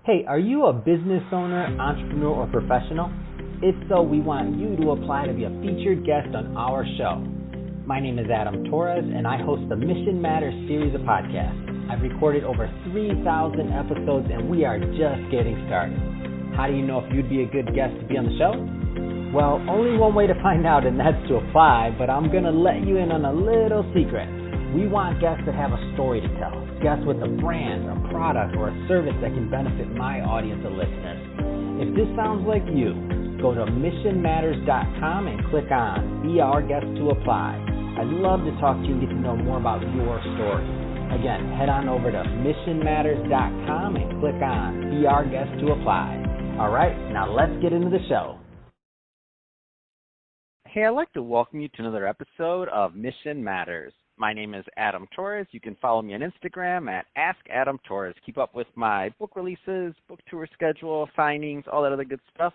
Hey, are you a business owner, entrepreneur, or professional? If so, we want you to apply to be a featured guest on our show. My name is Adam Torres, and I host the Mission Matters series of podcasts. I've recorded over 3,000 episodes, and we are just getting started. How do you know if you'd be a good guest to be on the show? Well, only one way to find out, and that's to apply, but I'm going to let you in on a little secret. We want guests that have a story to tell, guests with a brand, a product, or a service that can benefit my audience of listeners. If this sounds like you, go to missionmatters.com and click on Be Our Guest to apply. I'd love to talk to you and get to know more about your story. Again, head on over to missionmatters.com and click on Be Our Guest to apply. All right, now let's get into the show. Hey, I'd like to welcome you to another episode of Mission Matters. My name is Adam Torres. You can follow me on Instagram at AskAdamTorres. Keep up with my book releases, book tour schedule, signings, all that other good stuff.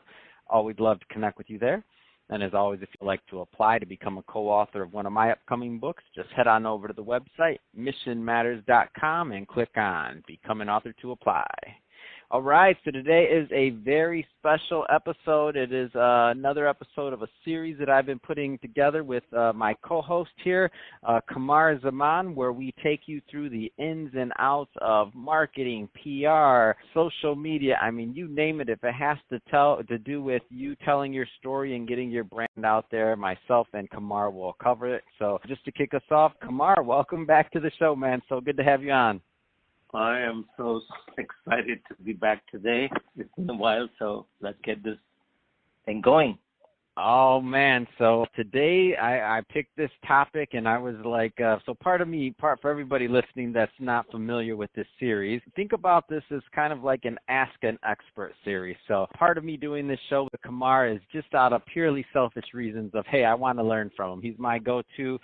Always love to connect with you there. And as always, if you'd like to apply to become a co-author of one of my upcoming books, just head on over to the website, missionmatters.com, and click on Become an Author to apply. All right, so today is a very special episode. It is another episode of a series that I've been putting together with my co-host here, Qamar Zaman, where we take you through the ins and outs of marketing, PR, social media. I mean, you name it. If it has to do with you telling your story and getting your brand out there, myself and Qamar will cover it. So just to kick us off, Qamar, welcome back to the show, man. So good to have you on. I am so excited to be back today. It's been a while, so let's get this thing going. Oh, man. So today I picked this topic, and I was like, so part for everybody listening that's not familiar with this series, think about this as kind of like an Ask an Expert series. So part of me doing this show with Qamar is just out of purely selfish reasons of, hey, I want to learn from him. He's my go-to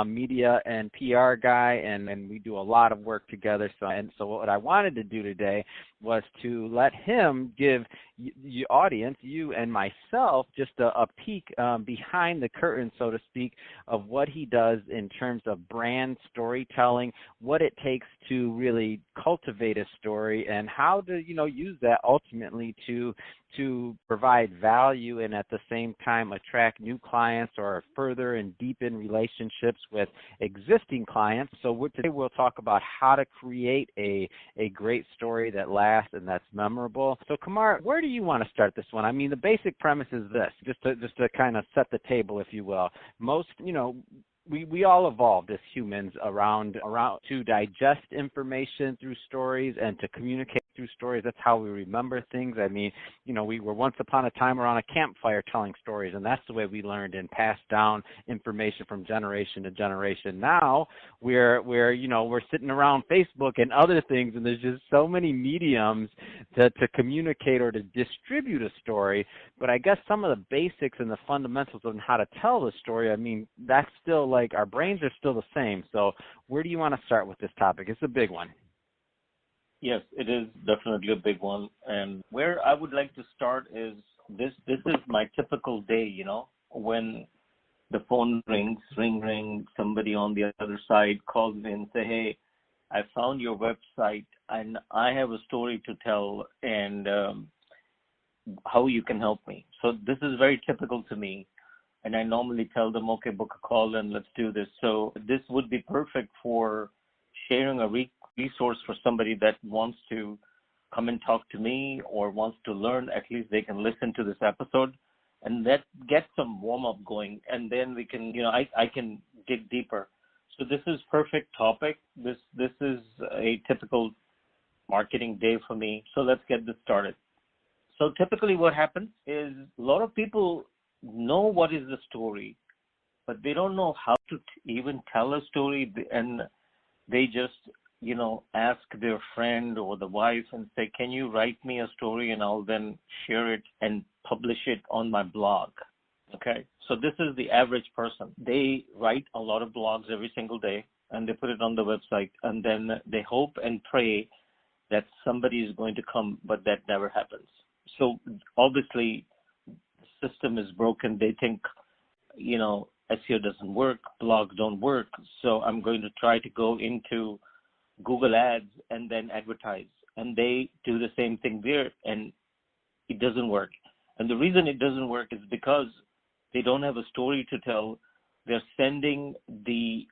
media and PR guy, and we do a lot of work together. So what I wanted to do today was to let him give the audience, you and myself, just a peek behind the curtain, so to speak, of what he does in terms of brand storytelling, what it takes to really cultivate a story, and how to, use that ultimately to provide value and at the same time attract new clients or further and deepen relationships with existing clients. So today we'll talk about how to create a great story that lasts and that's memorable. So Qamar, where do you want to start this one? I mean, the basic premise is this, just to kind of set the table, if you will. Most, we all evolved as humans around to digest information through stories and to communicate through stories. That's how we remember things. I mean, we were once upon a time around a campfire telling stories, and that's the way we learned and passed down information from generation to generation. Now we're sitting around Facebook and other things, and there's just so many mediums to communicate or to distribute a story. But I guess some of the basics and the fundamentals on how to tell the story, I mean, that's still like our brains are still the same. So where do you want to start with this topic? It's a big one. Yes, it is definitely a big one. And where I would like to start is this is my typical day, when the phone rings, ring, somebody on the other side calls me and say, hey, I found your website and I have a story to tell and how you can help me. So this is very typical to me. And I normally tell them, okay, book a call and let's do this. So this would be perfect for sharing a resource for somebody that wants to come and talk to me or wants to learn. At least they can listen to this episode and that get some warm up going. And then we can, I can dig deeper. So this is perfect topic. This is a typical marketing day for me. So let's get this started. So typically what happens is a lot of people know what is the story, but they don't know how to even tell a story, and they just ask their friend or the wife and say, can you write me a story, and I'll then share it and publish it on my blog. Okay, so this is the average person. They write a lot of blogs every single day and they put it on the website, and then they hope and pray that somebody is going to come, but that never happens. So obviously the system is broken. They think, SEO doesn't work, blogs don't work, so I'm going to try to go into Google Ads and then advertise. and they do the same thing there, and it doesn't work. And the reason it doesn't work is because they don't have a story to tell. They're sending the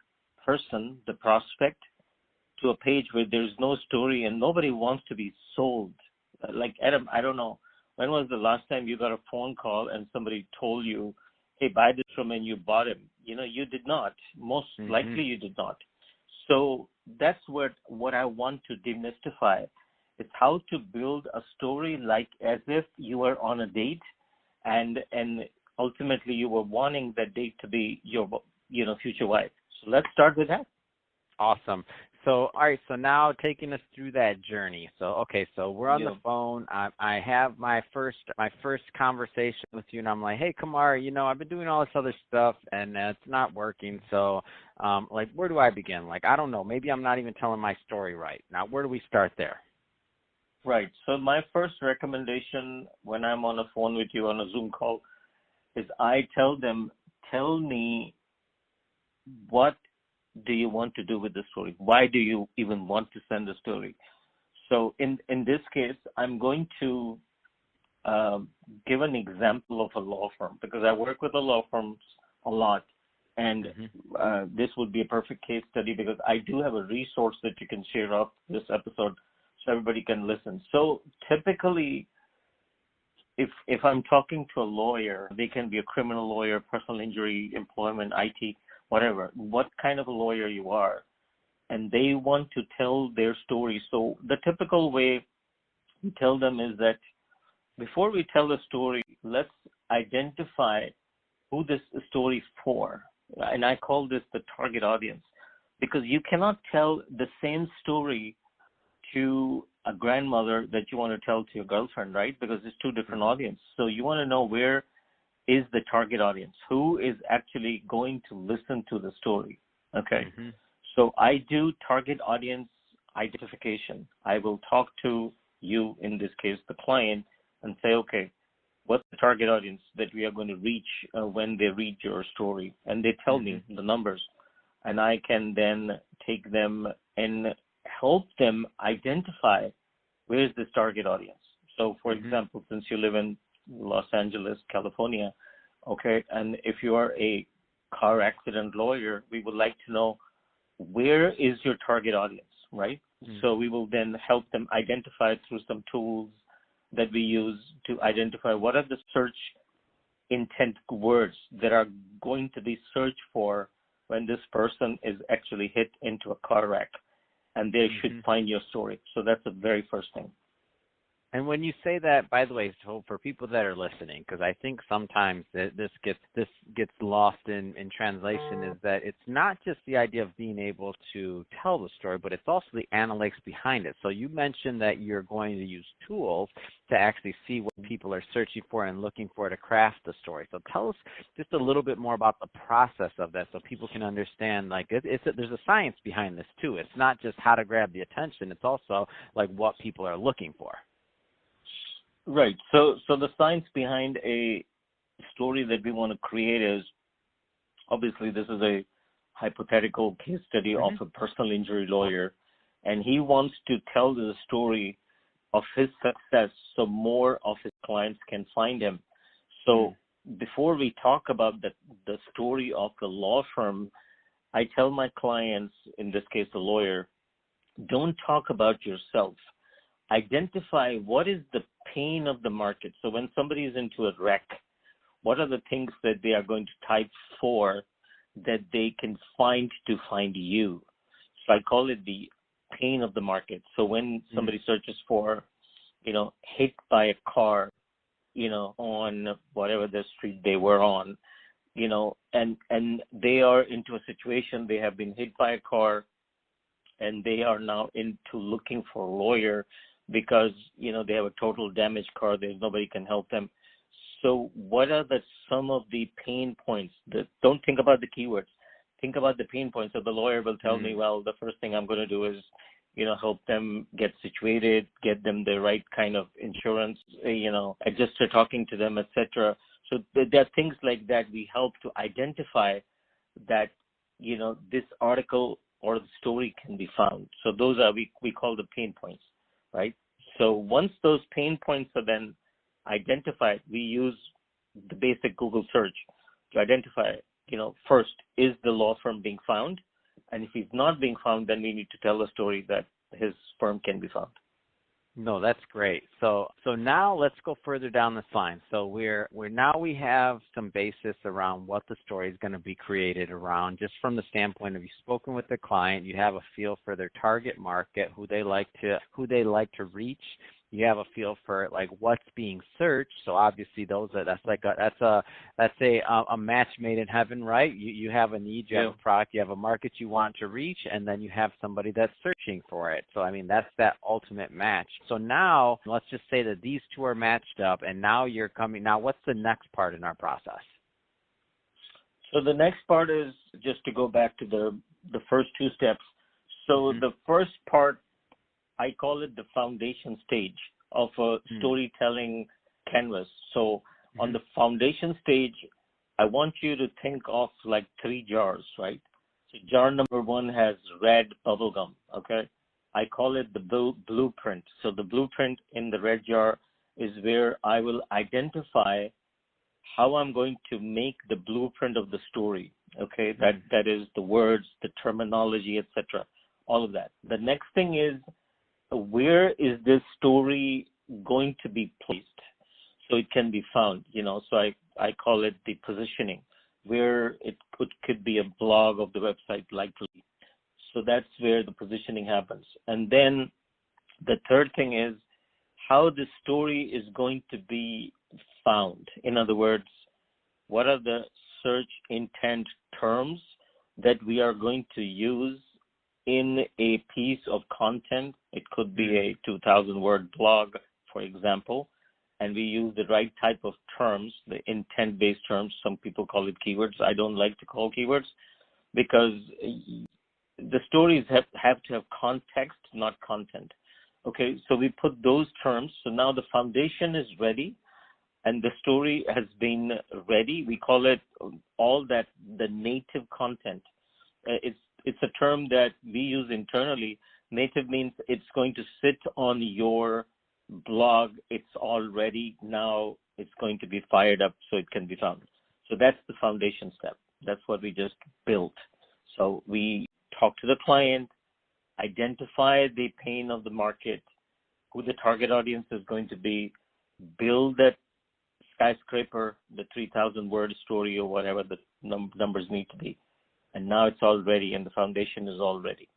person, the prospect, to a page where there's no story, and nobody wants to be sold. Like, Adam, I don't know, when was the last time you got a phone call and somebody told you, hey, buy this from me, and you bought him? You did not. Most likely you did not. So that's what I want to demystify. It's how to build a story like as if you were on a date, and ultimately you were wanting that date to be your future wife. So let's start with that. Awesome. So, all right, so now taking us through that journey. So we're on the phone. I have my first conversation with you, and I'm like, hey, Qamar, I've been doing all this other stuff, and it's not working. So, where do I begin? I don't know. Maybe I'm not even telling my story right. Now, where do we start there? Right. So my first recommendation when I'm on a phone with you on a Zoom call is I tell them, tell me, what do you want to do with the story? Why do you even want to send the story? So in this case, I'm going to give an example of a law firm, because I work with the law firms a lot. And this would be a perfect case study, because I do have a resource that you can share off this episode so everybody can listen. So typically, if I'm talking to a lawyer, they can be a criminal lawyer, personal injury, employment, IT, whatever, what kind of a lawyer you are, and they want to tell their story. So the typical way we tell them is that before we tell the story, let's identify who this story is for. And I call this the target audience, because you cannot tell the same story to a grandmother that you want to tell to your girlfriend, right? Because it's two different audiences. So you want to know where is the target audience, who is actually going to listen to the story. Okay. So I do target audience identification. I will talk to you, in this case, the client, and say, okay, what's the target audience that we are going to reach when they read your story? And they tell me the numbers, and I can then take them and help them identify where is this target audience. So, for example, since you live in Los Angeles, California, okay, and if you are a car accident lawyer, we would like to know where is your target audience, right? So we will then help them identify through some tools that we use to identify what are the search intent words that are going to be searched for when this person is actually hit into a car wreck, and they should find your story. So that's the very first thing. And when you say that, by the way, so for people that are listening, because I think sometimes this gets lost in translation, is that it's not just the idea of being able to tell the story, but it's also the analytics behind it. So you mentioned that you're going to use tools to actually see what people are searching for and looking for to craft the story. So tell us just a little bit more about the process of that, so people can understand. There's a science behind this too. It's not just how to grab the attention; it's also what people are looking for. Right. So the science behind a story that we want to create is, obviously, this is a hypothetical case study of a personal injury lawyer, and he wants to tell the story of his success so more of his clients can find him. So before we talk about the story of the law firm, I tell my clients, in this case the lawyer, don't talk about yourself. Identify what is the pain of the market. So when somebody is into a wreck, what are the things that they are going to type for that they can find to find you? So I call it the pain of the market. So when somebody searches for, hit by a car, on whatever the street they were on, and they are into a situation, they have been hit by a car, and they are now into looking for a lawyer because, they have a total damaged car. There's nobody can help them. So what are some of the pain points? Don't think about the keywords. Think about the pain points. So the lawyer will tell me, well, the first thing I'm going to do is, help them get situated, get them the right kind of insurance, adjuster talking to them, etc. So there are things like that we help to identify that, this article or the story can be found. So those are, we call the pain points. right? So once those pain points are then identified, we use the basic Google search to identify, first, is the law firm being found? And if he's not being found, then we need to tell a story that his firm can be found. No, that's great. So now let's go further down this line. So we have some basis around what the story is going to be created around, just from the standpoint of you've spoken with the client, you have a feel for their target market, who they like to reach. You have a feel for like what's being searched. So obviously that's a match made in heaven, right? You have a need, you have a product, you have a market you want to reach, and then you have somebody that's searching for it. So I mean that's that ultimate match. So now let's just say that these two are matched up, and now what's the next part in our process? So the next part is just to go back to the first two steps. So the first part, I call it the foundation stage of a storytelling canvas. So on the foundation stage, I want you to think of like 3 jars, right? So jar number 1 has red bubble gum, okay? I call it the blueprint. So the blueprint in the red jar is where I will identify how I'm going to make the blueprint of the story, okay? That is the words, the terminology, etc., all of that. The next thing is, where is this story going to be placed so it can be found? So I call it the positioning, where it could be a blog of the website likely. So that's where the positioning happens. And then the third thing is how the story is going to be found. In other words, what are the search intent terms that we are going to use in a piece of content? It could be a 2,000-word blog, for example, and we use the right type of terms, the intent-based terms. Some people call it keywords. I don't like to call keywords because the stories have to have context, not content. Okay, so we put those terms. So now the foundation is ready and the story has been ready. We call it all that the native content. It's a term that we use internally. Native means it's going to sit on your blog. It's all ready. Now it's going to be fired up so it can be found. So that's the foundation step. That's what we just built. So we talk to the client, identify the pain of the market, who the target audience is going to be, build that skyscraper, the 3,000-word story or whatever the numbers need to be. And now it's all ready and the foundation is all ready.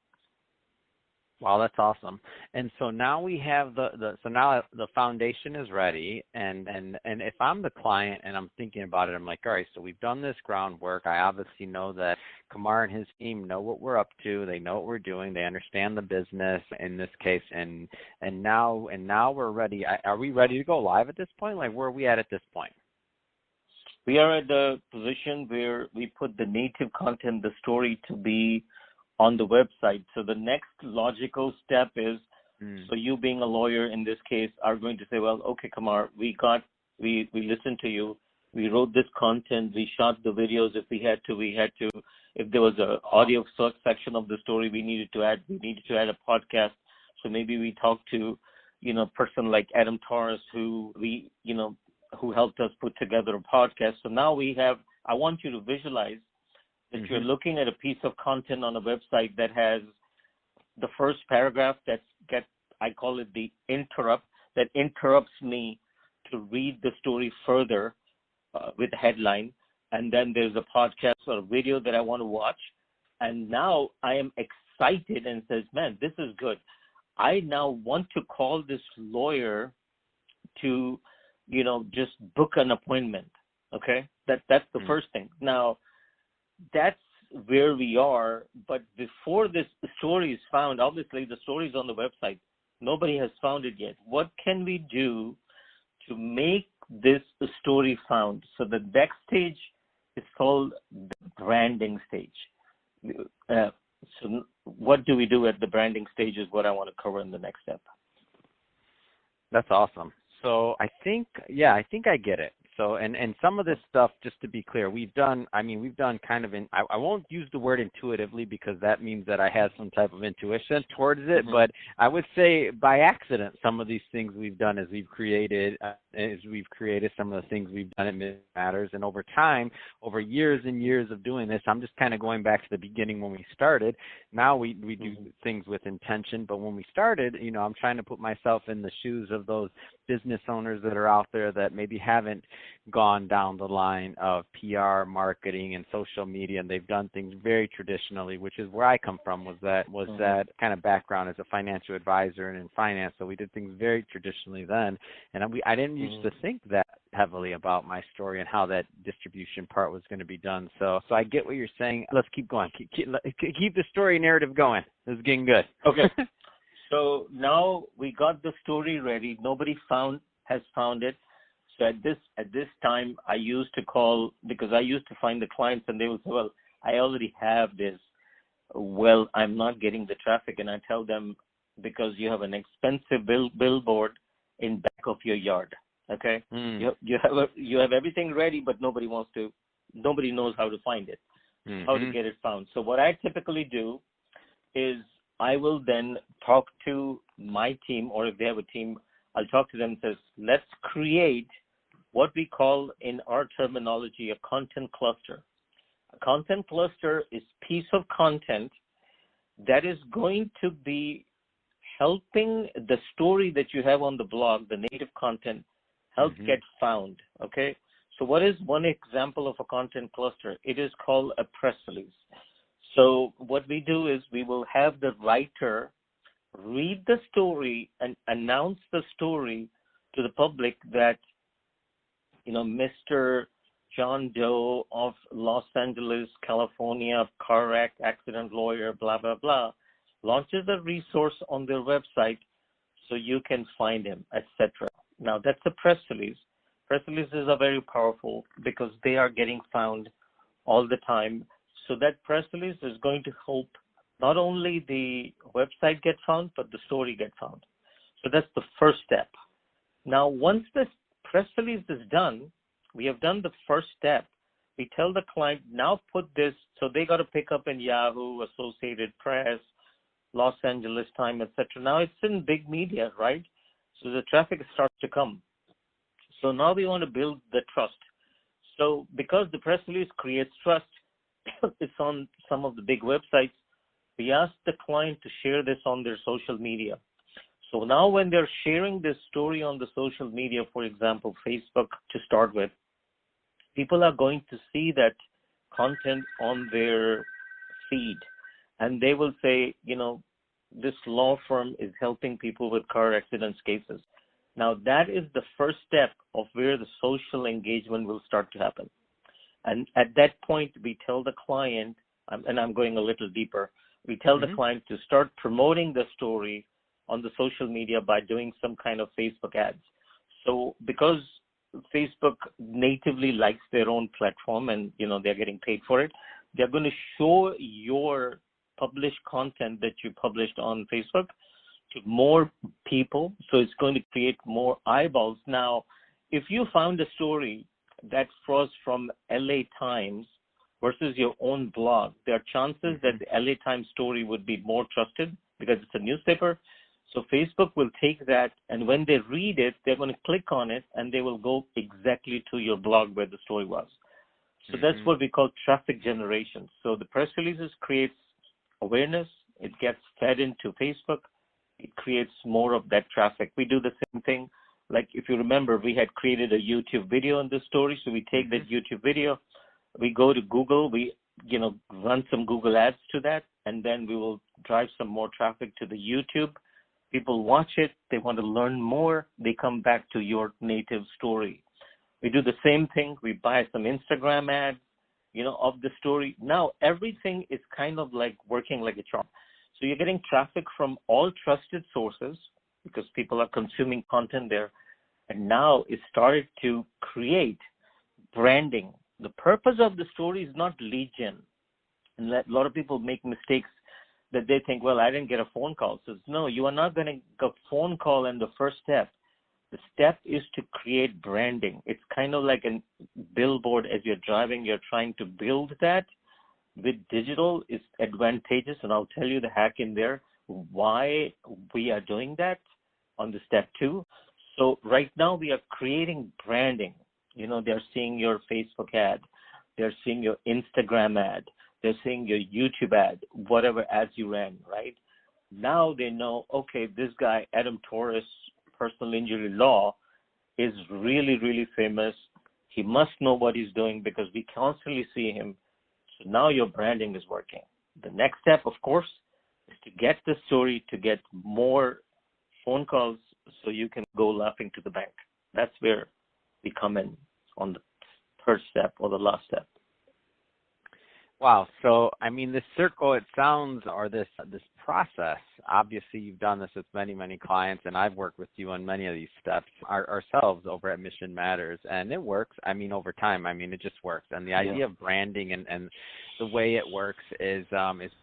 Wow, that's awesome. And so now we have so now the foundation is ready, and if I'm the client and I'm thinking about it, I'm like, all right, so we've done this groundwork. I obviously know that Qamar and his team know what we're up to. They know what we're doing. They understand the business in this case, and now we're ready. Are we ready to go live at this point? Like, where are we at this point? We are at the position where we put the native content, the story to be on the website. So the next logical step is, so you being a lawyer in this case are going to say, well, okay, Qamar, we listened to you. We wrote this content. We shot the videos. If we had to, if there was a audio section of the story we needed to add a podcast. So maybe we talked to, a person like Adam Torres who helped us put together a podcast. So now I want you to visualize that you're looking at a piece of content on a website that has the first paragraph I call it the interrupt, that interrupts me to read the story further with the headline. And then there's a podcast or a video that I want to watch. And now I am excited and says, man, this is good. I now want to call this lawyer to, just book an appointment. Okay. That's the first thing. Now, that's where we are, but before this story is found, obviously the story is on the website. Nobody has found it yet. What can we do to make this story found? So the next stage is called the branding stage. So what do we do at the branding stage is what I want to cover in the next step. That's awesome. So I think I get it. So, and some of this stuff, just to be clear, we've done kind of I won't use the word intuitively because that means that I have some type of intuition towards it, but I would say by accident, some of these things we've done as we've created some of the things we've done at Mid Matters. And over time, over years and years of doing this, I'm just kind of going back to the beginning when we started. Now we do things with intention, but when we started, I'm trying to put myself in the shoes of those business owners that are out there that maybe haven't gone down the line of PR, marketing, and social media, and they've done things very traditionally, which is where I come from, was that kind of background as a financial advisor and in finance. So we did things very traditionally then, and I didn't used to think that heavily about my story and how that distribution part was going to be done. So I get what you're saying. Let's keep going. Keep the story narrative going. This is getting good. Okay. So now we got the story ready. Nobody has found it. So at this time, I used to call, because I used to find the clients and they would say, well, I already have this. Well, I'm not getting the traffic. And I tell them, because you have an expensive billboard in back of your yard. Okay. You have everything ready, but nobody knows how to find it, how to get it found. So what I typically do is I will then talk to my team, or if they have a team, I'll talk to them and says, let's create what we call in our terminology a content cluster. A content cluster is piece of content that is going to be helping the story that you have on the blog, the native content, help get found. Okay. So what is one example of a content cluster? It is called a press release. So what we do is we will have the writer read the story and announce the story to the public that, Mr. John Doe of Los Angeles, California, car accident lawyer, blah, blah, blah, launches a resource on their website so you can find him, etc. Now, that's a press release. Press releases are very powerful because they are getting found all the time. So that press release is going to help not only the website get found, but the story get found. So that's the first step. Now, once this press release is done, we have done the first step. We tell the client, now put this, so they got to pick up in Yahoo, Associated Press, Los Angeles Times, etc. Now it's in big media, right? So the traffic starts to come. So now we want to build the trust. So because the press release creates trust, it's on some of the big websites, we ask the client to share this on their social media. So now when they're sharing this story on the social media, for example, Facebook to start with, people are going to see that content on their feed. And they will say, this law firm is helping people with car accidents cases. Now, that is the first step of where the social engagement will start to happen. And at that point, we tell the client, and I'm going a little deeper, we tell the client to start promoting the story on the social media by doing some kind of Facebook ads. So because Facebook natively likes their own platform and, they're getting paid for it, they're going to show your published content that you published on Facebook to more people. So it's going to create more eyeballs. Now, if you found a story that was from LA Times versus your own blog, there are chances that the LA Times story would be more trusted because it's a newspaper. So Facebook will take that, and when they read it, they're going to click on it, and they will go exactly to your blog where the story was. So that's what we call traffic generation. So the press releases creates awareness. It gets fed into Facebook. It creates more of that traffic. We do the same thing. Like if you remember, we had created a YouTube video on this story. So we take that YouTube video, we go to Google, we run some Google ads to that, and then we will drive some more traffic to the YouTube. People watch it. They want to learn more. They come back to your native story. We do the same thing. We buy some Instagram ads, of the story. Now everything is kind of like working like a charm. So you're getting traffic from all trusted sources because people are consuming content there. And now it started to create branding. The purpose of the story is not lead gen. And a lot of people make mistakes that they think, well, I didn't get a phone call. So no, you are not going to get a phone call in the first step. The step is to create branding. It's kind of like a billboard. As you're driving, you're trying to build that. With digital, it's advantageous, and I'll tell you the hack in there, why we are doing that on the step 2. So right now we are creating branding. They're seeing your Facebook ad. They're seeing your Instagram ad. They're seeing your YouTube ad, whatever ads you ran, right? Now they know, okay, this guy, Adam Torres, personal injury law, is really, really famous. He must know what he's doing because we constantly see him. So now your branding is working. The next step, of course, is to get the story, to get more phone calls so you can go laughing to the bank. That's where we come in on the third step or the last step. Wow. So, I mean, this circle, it sounds, or this process, obviously you've done this with many, many clients, and I've worked with you on many of these steps ourselves over at Mission Matters, and it works. I mean, over time, it just works. And the idea of branding and the way it works is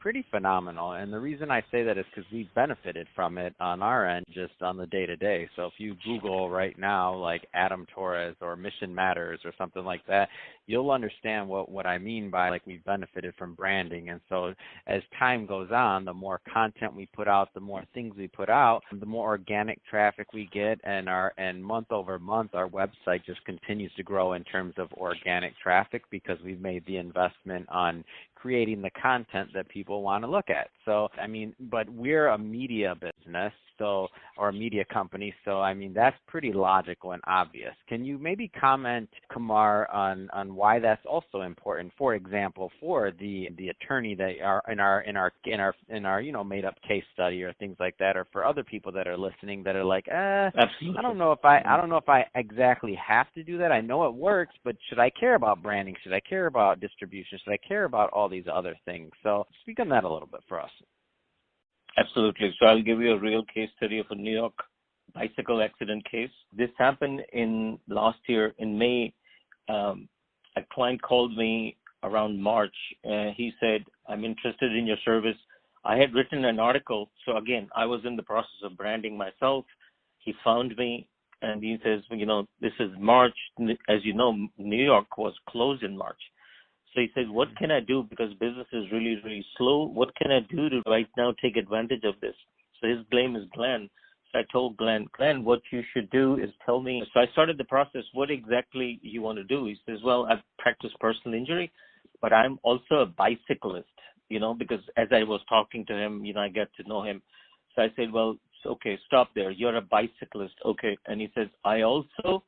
pretty phenomenal. And the reason I say that is because we've benefited from it on our end, just on the day-to-day. So if you Google right now, like Adam Torres or Mission Matters or something like that, you'll understand what I mean by, like, we've benefited from branding. And so as time goes on, the more content we put out, the more things we put out, the more organic traffic we get, and month over month our website just continues to grow in terms of organic traffic because we've made the investment on creating the content that people want to look at. So, but we're a media business, or a media company, so that's pretty logical and obvious. Can you maybe comment, Qamar, on why that's also important? For example, for the attorney that are in our made up case study or things like that, or for other people that are listening that are like, Absolutely. I don't know if I exactly have to do that. I know it works, but should I care about branding? Should I care about distribution? Should I care about all these other things? So speak on that a little bit for us. Absolutely. So I'll give you a real case study of a New York bicycle accident case. This happened in last year in May. A client called me around March. He said, I'm interested in your service. I had written an article. So again, I was in the process of branding myself. He found me and he says, this is March. As you know, New York was closed in March. So he said, what can I do? Because business is really, really slow. What can I do to right now take advantage of this? So his name is Glenn. So I told Glenn, what you should do is tell me. So I started the process. What exactly you want to do? He says, well, I've practiced personal injury, but I'm also a bicyclist, because as I was talking to him, I get to know him. So I said, well, okay, stop there. You're a bicyclist. Okay. And he says, I also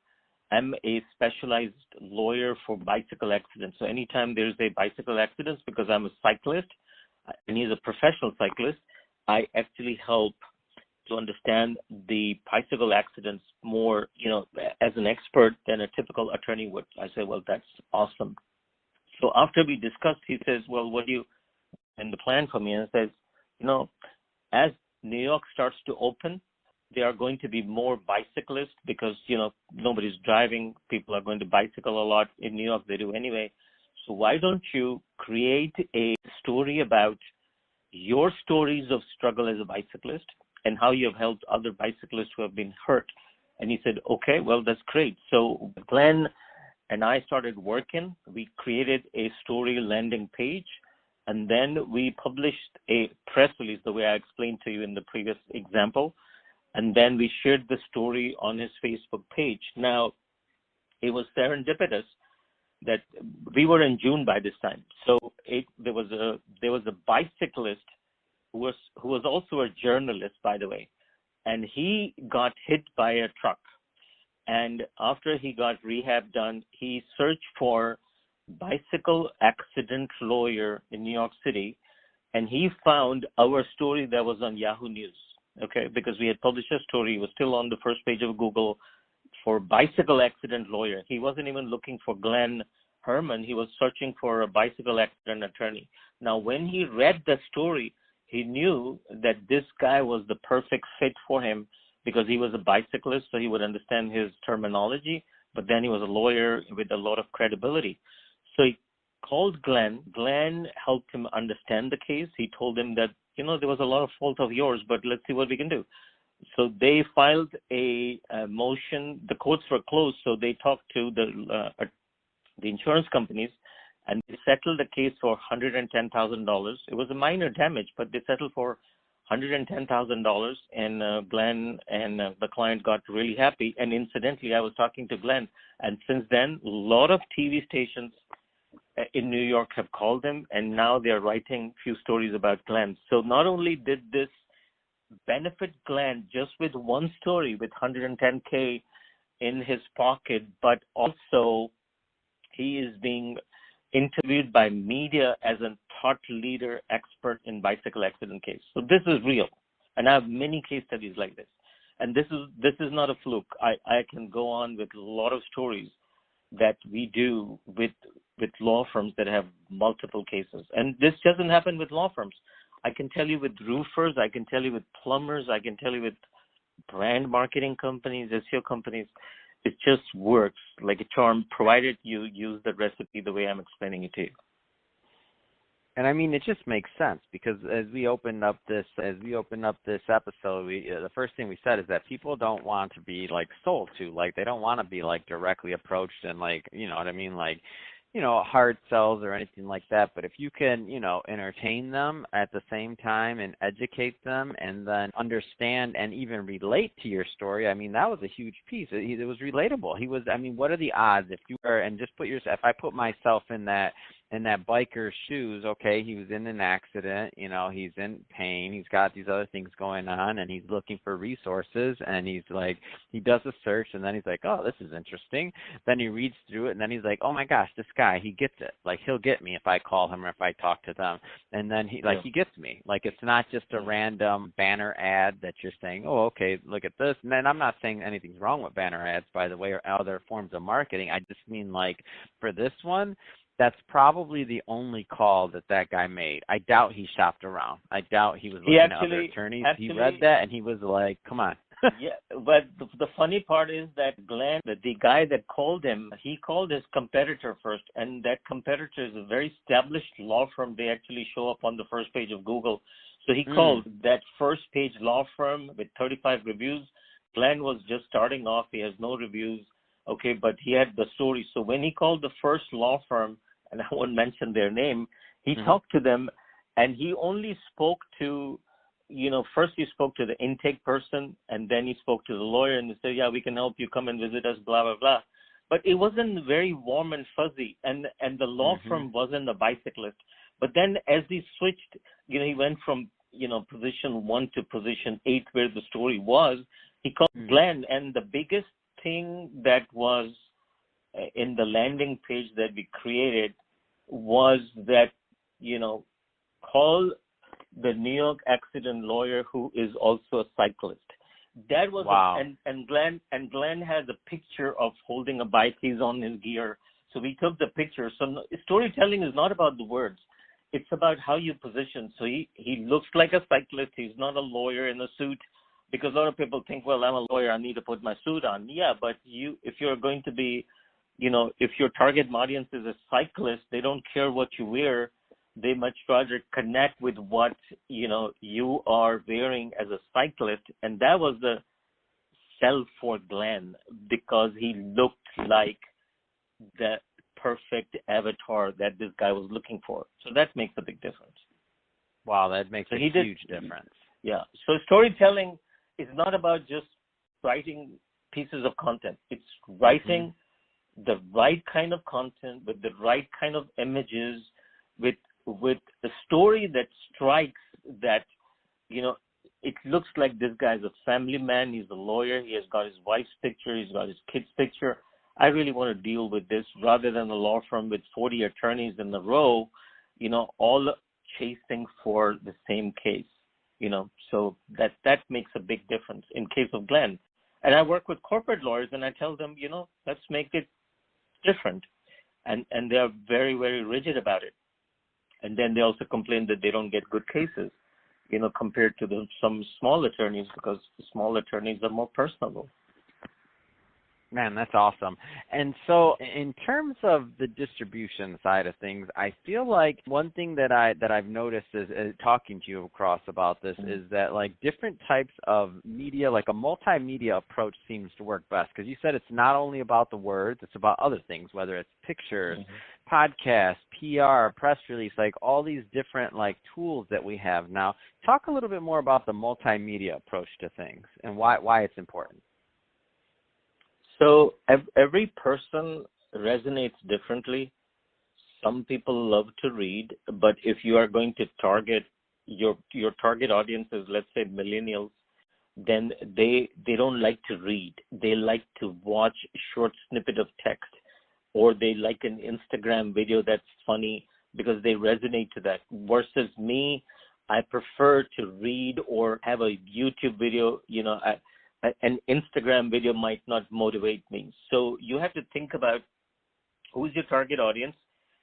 am a specialized lawyer for bicycle accidents. So anytime there's a bicycle accident, because I'm a cyclist and he's a professional cyclist, I actually help to understand the bicycle accidents more, as an expert than a typical attorney would. I say, well, that's awesome. So after we discussed, he says, well, what do you, and the plan for me, and says, as New York starts to open, there are going to be more bicyclists because, nobody's driving. People are going to bicycle a lot. In New York, they do anyway. So why don't you create a story about your stories of struggle as a bicyclist and how you have helped other bicyclists who have been hurt? And he said, okay, well, that's great. So Glenn and I started working. We created a story landing page, and then we published a press release, the way I explained to you in the previous example. And then we shared the story on his Facebook page. Now, it was serendipitous that we were in June by this time. So there was a bicyclist who was also a journalist, by the way, and he got hit by a truck. And after he got rehab done, he searched for bicycle accident lawyer in New York City, and he found our story that was on Yahoo News. Okay, because we had published a story, it was still on the first page of Google for bicycle accident lawyer. He wasn't even looking for Glenn Herman. He was searching for a bicycle accident attorney. Now, when he read the story, he knew that this guy was the perfect fit for him because he was a bicyclist, so he would understand his terminology, but then he was a lawyer with a lot of credibility. So he called Glenn. Glenn helped him understand the case. He told him that, there was a lot of fault of yours, but let's see what we can do. So they filed a motion. The courts were closed, so they talked to the insurance companies, and they settled the case for $110,000. It was a minor damage, but they settled for $110,000, and Glenn and the client got really happy. And incidentally, I was talking to Glenn, and since then, a lot of TV stations in New York have called him, and now they're writing a few stories about Glenn. So not only did this benefit Glenn just with one story with 110K in his pocket, but also he is being interviewed by media as a thought leader expert in bicycle accident case. So this is real. And I have many case studies like this. And this is not a fluke. I can go on with a lot of stories that we do with law firms that have multiple cases. And this doesn't happen with law firms. I can tell you with roofers, I can tell you with plumbers, I can tell you with brand marketing companies, SEO companies. It just works like a charm, provided you use the recipe the way I'm explaining it to you. And I mean, it just makes sense because as we open up this episode, the first thing we said is that people don't want to be like sold to, like they don't want to be like directly approached and like, you know what I mean, like, you know, hard sells or anything like that. But if you can, you know, entertain them at the same time and educate them and then understand and even relate to your story, I mean, that was a huge piece. It was relatable. He was, I mean, what are the odds if you were, and just put yourself, if I put myself in that biker's shoes, okay, he was in an accident, you know, he's in pain, he's got these other things going on, and he's looking for resources, and he's like, he does a search, and then he's like, oh, this is interesting. Then he reads through it, and then he's like, oh my gosh, this guy, he gets it. Like, he'll get me if I call him or if I talk to them. And then he gets me. Like, it's not just a random banner ad that you're saying, oh, okay, look at this. And then I'm not saying anything's wrong with banner ads, by the way, or other forms of marketing. I just mean, like, for this one, that's probably the only call that guy made. I doubt he shopped around. I doubt he was looking at other attorneys. He read that and he was like, come on. Yeah, but the funny part is that Glenn, the guy that called him, he called his competitor first, and that competitor is a very established law firm. They actually show up on the first page of Google. So he called that first page law firm with 35 reviews. Glenn was just starting off. He has no reviews. Okay, but he had the story. So when he called the first law firm, and I won't mention their name, he talked to them, and he only spoke to, you know, first he spoke to the intake person, and then he spoke to the lawyer, and he said, yeah, we can help you, come and visit us, blah, blah, blah. But it wasn't very warm and fuzzy, and the law firm wasn't a bicyclist. But then as he switched, you know, he went from, you know, position 1 to position 8 where the story was, he called Glenn, and the biggest thing that was in the landing page that we created was that, you know, call the New York accident lawyer who is also a cyclist. That was and Glenn has a picture of holding a bike. He's on his gear. So we took the picture. So storytelling is not about the words. It's about how you position. So he looks like a cyclist. He's not a lawyer in a suit, because a lot of people think, well, I'm a lawyer, I need to put my suit on. Yeah, but if you're going to be, you know, if your target audience is a cyclist, they don't care what you wear. They much rather connect with what, you know, you are wearing as a cyclist. And that was the sell for Glenn, because he looked like the perfect avatar that this guy was looking for. So that makes a big difference. Wow, that makes a huge difference. Yeah. So storytelling is not about just writing pieces of content. It's writing the right kind of content with the right kind of images, with a story that strikes, that, you know, it looks like this guy's a family man. He's a lawyer. He has got his wife's picture. He's got his kid's picture. I really want to deal with this rather than a law firm with 40 attorneys in a row, you know, all chasing for the same case, you know. So that makes a big difference in case of Glenn. And I work with corporate lawyers, and I tell them, you know, let's make it different. And they are very, very rigid about it. And then they also complain that they don't get good cases, you know, compared to some small attorneys, because the small attorneys are more personable. Man, that's awesome. And so in terms of the distribution side of things, I feel like one thing that I've noticed is talking to you across about this Mm-hmm. is that like different types of media, like a multimedia approach seems to work best because you said it's not only about the words, it's about other things, whether it's pictures, podcasts, PR, press release, like all these different like tools that we have now. Talk a little bit more about the multimedia approach to things and why it's important. So every person resonates differently. Some people love to read, but if you are going to target your target audience is, let's say, millennials, then they don't like to read. They like to watch short snippet of text, or they like an Instagram video that's funny because they resonate to that. Versus me, I prefer to read or have a YouTube video. An Instagram video might not motivate me. So you have to think about who's your target audience.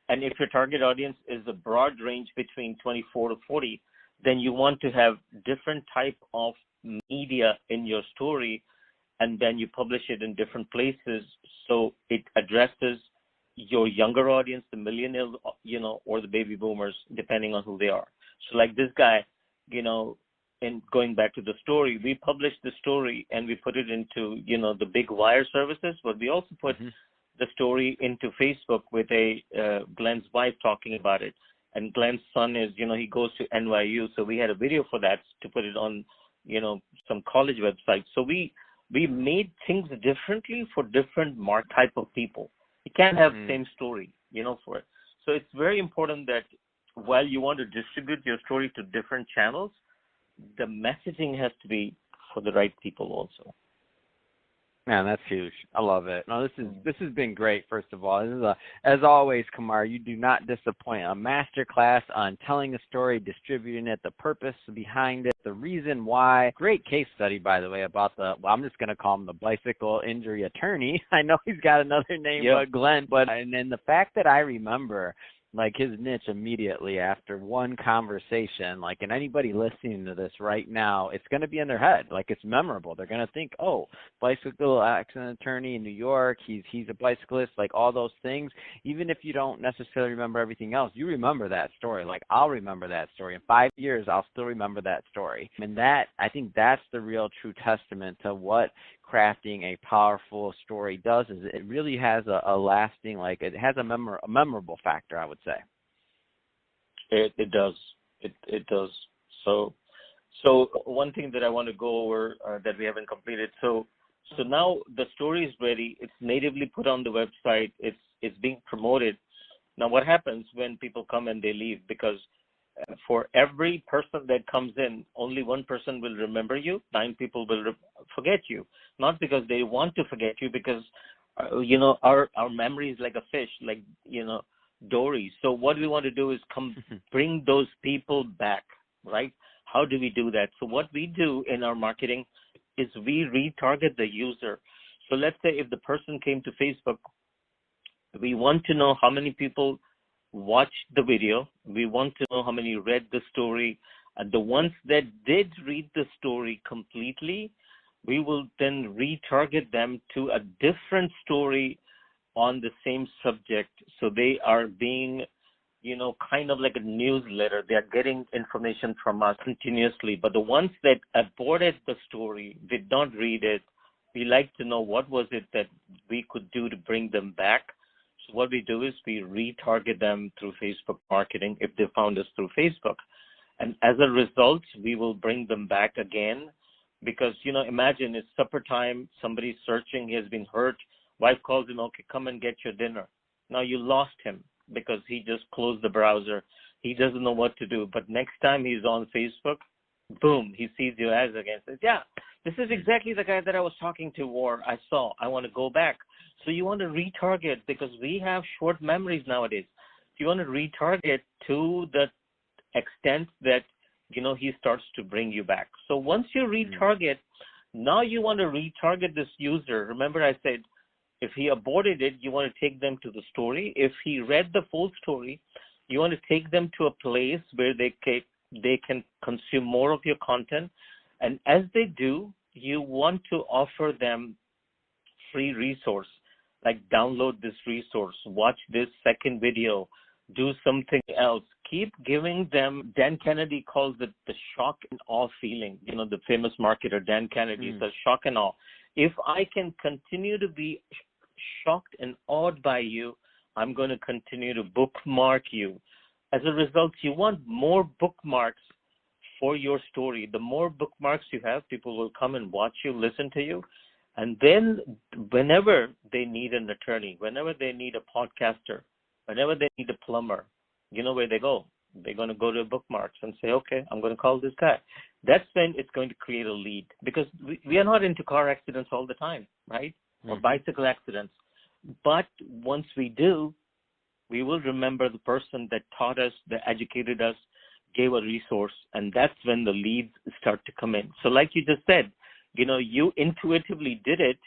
And if your target audience is a broad range between 24 to 40, then you want to have different type of media in your story, and then you publish it in different places so it addresses your younger audience, the millennials, or the baby boomers, depending on who they are. So like this guy, and going back to the story, we published the story and we put it into, the big wire services, but we also put the story into Facebook with Glenn's wife talking about it. And Glenn's son is, he goes to NYU. So we had a video for that to put it on, some college websites. So we made things differently for different type of people. You can't have the same story, for it. So it's very important that while you want to distribute your story to different channels, the messaging has to be for the right people also. Man, that's huge. I love it. No, this has been great. First of all, this is as always, Qamar, you do not disappoint. A master class on telling a story, distributing it, the purpose behind it, the reason why. Great case study, by the way, about I'm just going to call him the bicycle injury attorney. I know he's got another name, Glenn, and then the fact that I remember like his niche immediately after one conversation, like, and anybody listening to this right now, it's going to be in their head. Like, it's memorable. They're going to think, oh, bicycle accident attorney in New York, he's a bicyclist, like all those things. Even if you don't necessarily remember everything else, you remember that story. Like, I'll remember that story. In 5 years, I'll still remember that story. And I think that's the real true testament to what crafting a powerful story does, is it really has a lasting, like, it has a memorable factor, I would say. It does. It does. So one thing that I want to go over that we haven't completed. So now the story is ready. It's natively put on the website. It's being promoted. Now what happens when people come and they leave? Because for every person that comes in, only one person will remember you. 9 people will forget you. Not because they want to forget you, because our memory is like a fish, like Dory. So what we want to do is bring those people back, right? How do we do that? So what we do in our marketing is we retarget the user. So let's say if the person came to Facebook, we want to know how many people watched the video. We want to know how many read the story. And the ones that did read the story completely, we will then retarget them to a different story on the same subject. So they are being, kind of like a newsletter. They are getting information from us continuously. But the ones that aborted the story, did not read it, we like to know what was it that we could do to bring them back. So what we do is we retarget them through Facebook marketing if they found us through Facebook. And as a result, we will bring them back again because, imagine it's supper time, somebody's searching, he has been hurt. Wife calls him, okay, come and get your dinner. Now you lost him because he just closed the browser. He doesn't know what to do. But next time he's on Facebook, boom, he sees your ads again. Says, yeah, this is exactly the guy that I was talking to or I saw. I want to go back. So you want to retarget because we have short memories nowadays. You want to retarget to the extent that, he starts to bring you back. So once you retarget, now you want to retarget this user. Remember I said, if he aborted it, you want to take them to the story. If he read the full story, you want to take them to a place where they can consume more of your content. And as they do, you want to offer them free resource, like download this resource, watch this second video, do something else. Keep giving them, Dan Kennedy calls it the shock and awe feeling. You know, the famous marketer, Dan Kennedy, says shock and awe. If I can continue to be shocked and awed by you, I'm going to continue to bookmark you. As a result, you want more bookmarks for your story. The more bookmarks you have, people will come and watch you, listen to you. And then whenever they need an attorney, whenever they need a podcaster, whenever they need a plumber, you know where they go. They're going to go to bookmarks and say, okay, I'm going to call this guy. That's when it's going to create a lead, because we are not into car accidents all the time, right? Or bicycle accidents. But once we do, we will remember the person that taught us, that educated us, gave a resource, and that's when the leads start to come in. So like you just said, you know, you intuitively did it,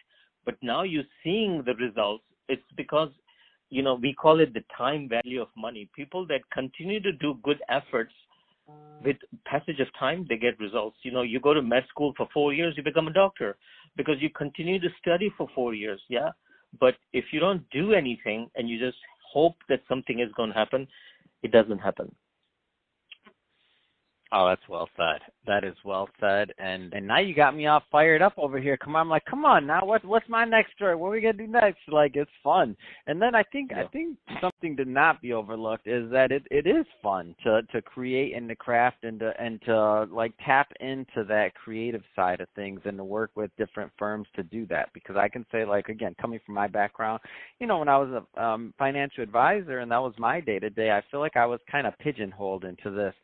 but now you're seeing the results. It's because, you know, we call it the time value of money. People that continue to do good efforts, with passage of time, they get results. You know, you go to med school for 4 years, you become a doctor because you continue to study for 4 years, yeah? But if you don't do anything and you just hope that something is going to happen, it doesn't happen. Oh, that's well said. That is well said. And now you got me all fired up over here. I'm like, come on now, what's my next story? What are we gonna do next? Like, it's fun. And then I think something to not be overlooked is that it is fun to create and to craft and to like tap into that creative side of things and to work with different firms to do that. Because I can say, like, again, coming from my background, you know, when I was a financial advisor and that was my day to day, I feel like I was kind of pigeonholed into this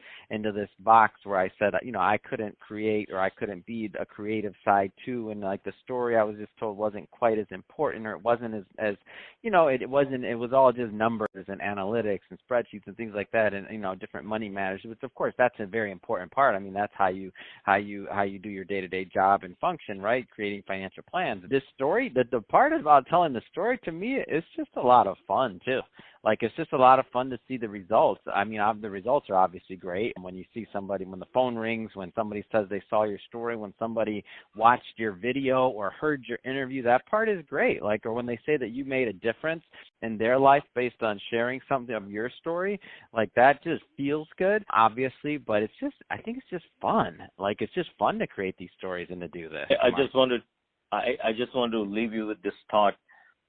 box where I said, you know, I couldn't create or I couldn't be a creative side too, and like the story I was just told wasn't quite as important, or it wasn't as you know, it was all just numbers and analytics and spreadsheets and things like that, and you know, different money matters, which of course that's a very important part. I mean, that's how you do your day-to-day job and function, right? Creating financial plans. This story, the part about telling the story, to me, it's just a lot of fun too. Like, it's just a lot of fun to see the results. I mean, the results are obviously great. And when you see somebody, when the phone rings, when somebody says they saw your story, when somebody watched your video or heard your interview, that part is great. Like, or when they say that you made a difference in their life based on sharing something of your story, like, that just feels good, obviously. But it's just, I think it's just fun. Like, it's just fun to create these stories and to do this. I just want to leave you with this thought.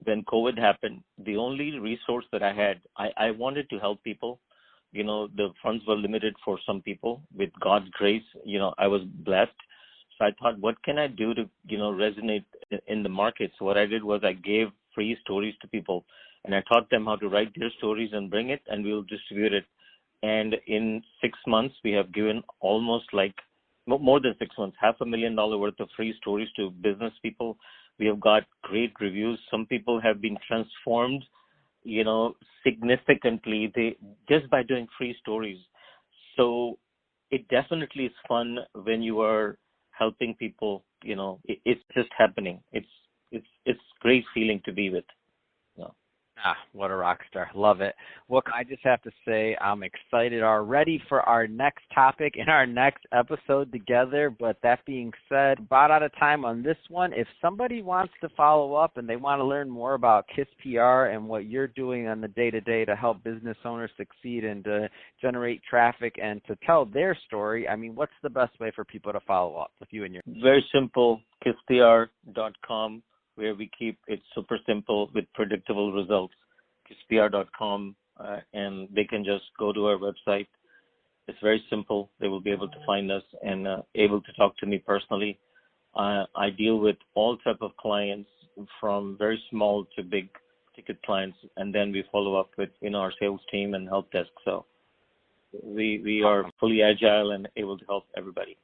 When COVID happened, the only resource that I had, I wanted to help people. You know, the funds were limited for some people. With God's grace, you know, I was blessed. So I thought, what can I do to, you know, resonate in the market? So what I did was I gave free stories to people, and I taught them how to write their stories and bring it, and we'll distribute it. And in 6 months, we have given almost like more than 6 months, $500,000 worth of free stories to business people. We have got great reviews. Some people have been transformed, you know, significantly just by doing free stories. So it definitely is fun when you are helping people. You know, it's just happening. It's great feeling to be with. You know. Ah, what a rock star. Love it. Well, I just have to say I'm excited already for our next topic and our next episode together. But that being said, about out of time on this one. If somebody wants to follow up and they want to learn more about KISS PR and what you're doing on the day-to-day to help business owners succeed and to generate traffic and to tell their story, I mean, what's the best way for people to follow up with you and your... Very simple, kisspr.com. where we keep it super simple with predictable results, kisspr.com, and they can just go to our website. It's very simple. They will be able to find us and able to talk to me personally. I deal with all type of clients, from very small to big ticket clients, and then we follow up with, you know, our sales team and help desk. So we are fully agile and able to help everybody.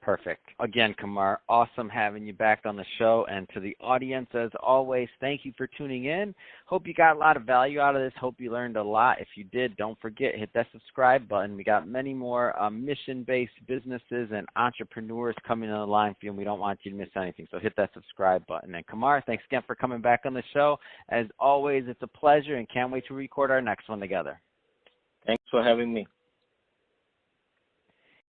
Perfect. Again, Qamar, awesome having you back on the show. And to the audience, as always, thank you for tuning in. Hope you got a lot of value out of this. Hope you learned a lot. If you did, don't forget, hit that subscribe button. We got many more mission-based businesses and entrepreneurs coming on the line for you, and we don't want you to miss anything. So hit that subscribe button. And Qamar, thanks again for coming back on the show. As always, it's a pleasure, and can't wait to record our next one together. Thanks for having me.